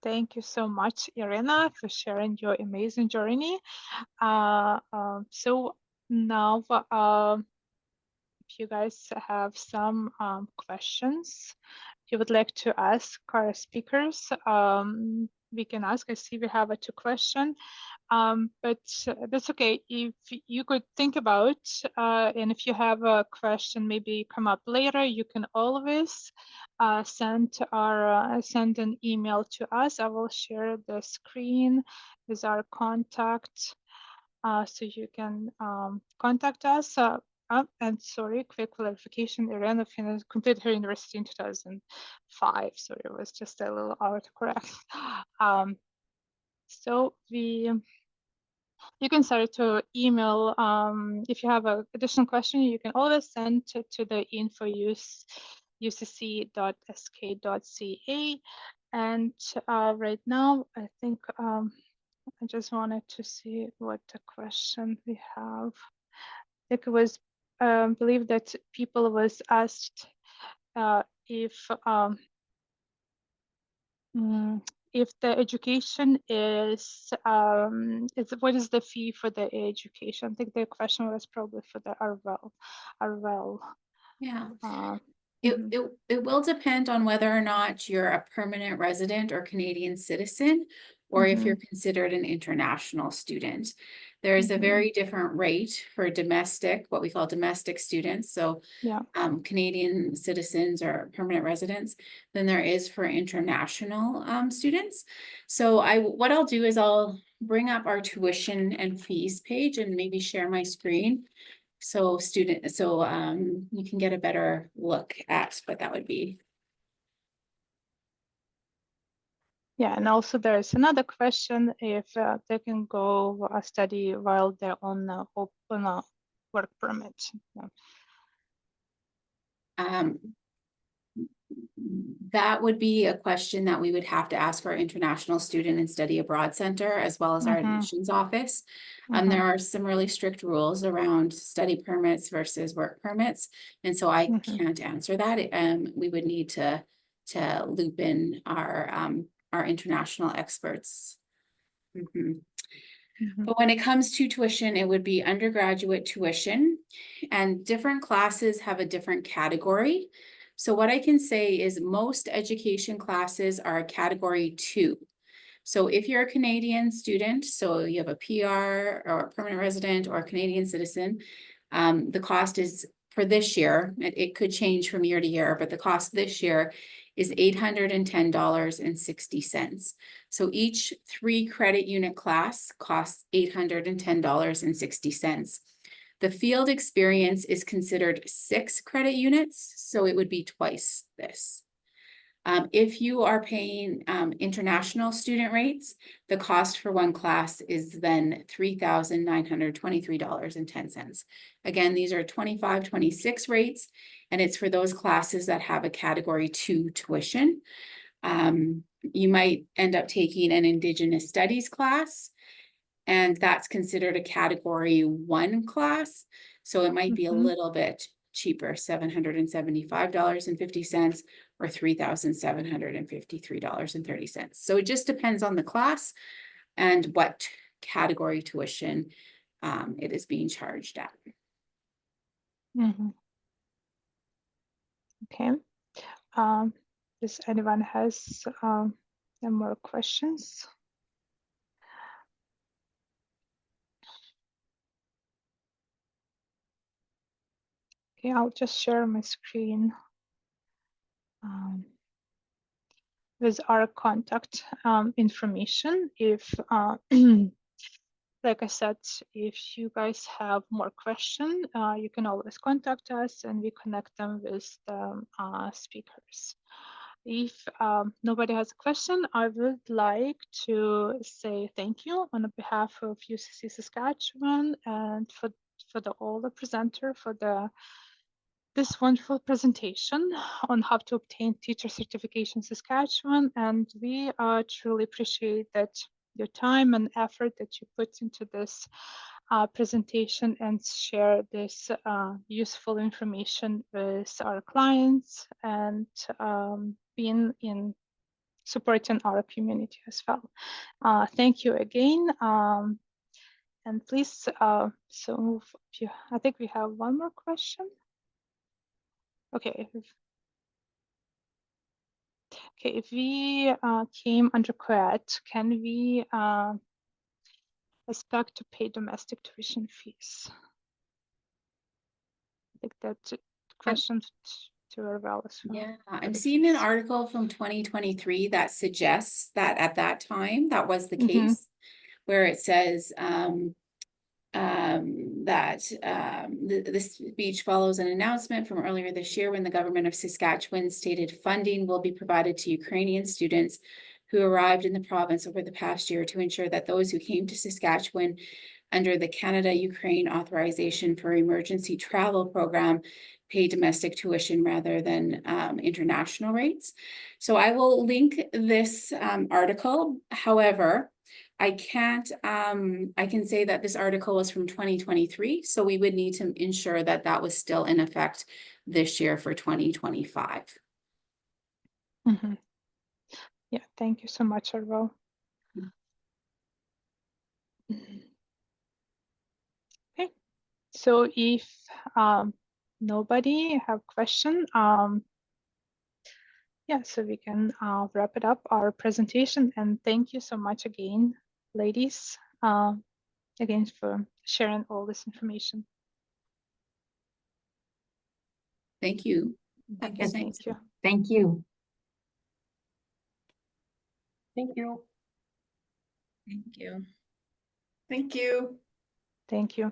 Thank you so much, Irina, for sharing your amazing journey. So now, if you guys have some questions you would like to ask our speakers, we can ask. I see we have 2 questions, but that's okay. If you could think about, and if you have a question maybe come up later, you can always send an email to us. I will share the screen with our contact, so you can contact us. And sorry, quick clarification, Irina completed her university in 2005, so it was just a little autocorrect. So we You can start to email. If you have an additional question, you can always send to the info@ucc.sk.ca. And right now, I think I just wanted to see what the question we have. I think it was believe that people was asked if the education is what is the fee for the education? I think the question was probably for the Arvel. Yeah. Mhm. It will depend on whether or not you're a permanent resident or Canadian citizen, or if you're considered an international student. There is a very different rate for domestic, what we call domestic students. So Yeah. Canadian citizens or permanent residents than there is for international students. So what I'll do is I'll bring up our tuition and fees page and maybe share my screen. So you can get a better look at what that would be. Yeah, and also there's another question if they can go study while they're on a work permit. Yeah. That would be a question that we would have to ask our International Student and Study Abroad Center, as well as our admissions office. There are some really strict rules around study permits versus work permits. And so I can't answer that. We would need to loop in our international experts. But when it comes to tuition, it would be undergraduate tuition, and different classes have a different category. So what I can say is most education classes are category 2. So if you're a Canadian student, so you have a PR or a permanent resident or a Canadian citizen, the cost is for this year, it could change from year to year, but the cost this year is $810.60. So each 3 credit unit class costs $810.60. The field experience is considered 6 credit units, so it would be twice this. If you are paying international student rates, the cost for one class is then $3,923.10. Again, these are 25-26 rates, and it's for those classes that have a category 2 tuition. You might end up taking an Indigenous Studies class, and that's considered a category 1 class. So it might be a little bit cheaper, $775.50 or $3,753.30. So it just depends on the class and what category tuition it is being charged at. Okay. Does anyone has any more questions? Okay, I'll just share my screen with our contact information. If, like I said, if you guys have more questions, you can always contact us and we connect them with the speakers. If nobody has a question, I would like to say thank you on behalf of UCC Saskatchewan and for all the presenter for this wonderful presentation on how to obtain teacher certification in Saskatchewan. And we truly appreciate that your time and effort that you put into this presentation and share this useful information with our clients and being in supporting our community as well. Thank you again. And please, I think we have one more question. Okay. Okay, if we came undergrad, can we expect to pay domestic tuition fees? I think that's a question to Arvel as well. Yeah, I'm seeing an article from 2023 that suggests that at that time, that was the case, where it says the speech follows an announcement from earlier this year when the government of Saskatchewan stated funding will be provided to Ukrainian students who arrived in the province over the past year to ensure that those who came to Saskatchewan under the Canada-Ukraine Authorization for Emergency Travel Program pay domestic tuition rather than international rates. So I will link this article. However, I can't, I can say that this article was from 2023, so we would need to ensure that that was still in effect this year for 2025. Mhm. Yeah, thank you so much, Arvo. Okay, so if nobody have question, yeah, so we can wrap it up our presentation, and thank you so much again, ladies, again for sharing all this information. Thank you. Thank Thanks. Thank you. Thank you. Thank you. Thank you. Thank you. Thank you.